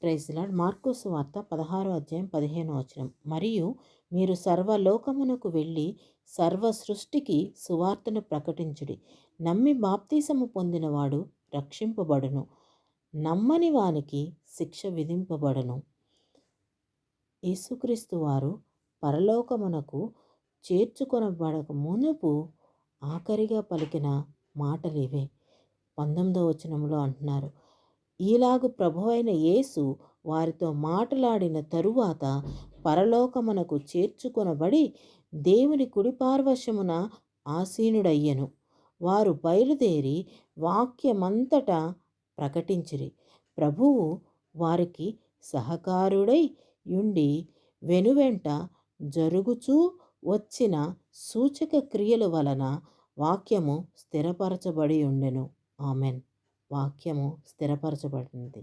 Praise lord. Mark సువార్త 16వ అధ్యాయం 15వ వచనం. మరియు మీరు సర్వలోకమునకు వెళ్ళి సర్వ సృష్టికి సువార్తను ప్రకటించుడి. నమ్మి బాప్తీసము పొందినవాడు రక్షింపబడును, నమ్మని వానికి శిక్ష విధింపబడును. యేసుక్రీస్తు వారు పరలోకమునకు చేర్చుకొనబడక మునుపు ఆఖరిగా పలికిన మాటలు ఇవే. 19వ వచనంలో అంటున్నారు, ఈలాగు ప్రభువైన యేసు వారితో మాట్లాడిన తరువాత పరలోకమునకు చేర్చుకొనబడి దేవుని కుడిపార్శ్వమున ఆసీనుడయ్యెను. వారు బయలుదేరి వాక్యమంతటా ప్రకటించిరి. ప్రభువు వారికి సహకారుడై యుండి వెనువెంట జరుగుచూ వచ్చిన సూచక క్రియల వలన వాక్యము స్థిరపరచబడి ఉండెను. ఆమెన్. వాక్యము స్థిరపరచబడింది.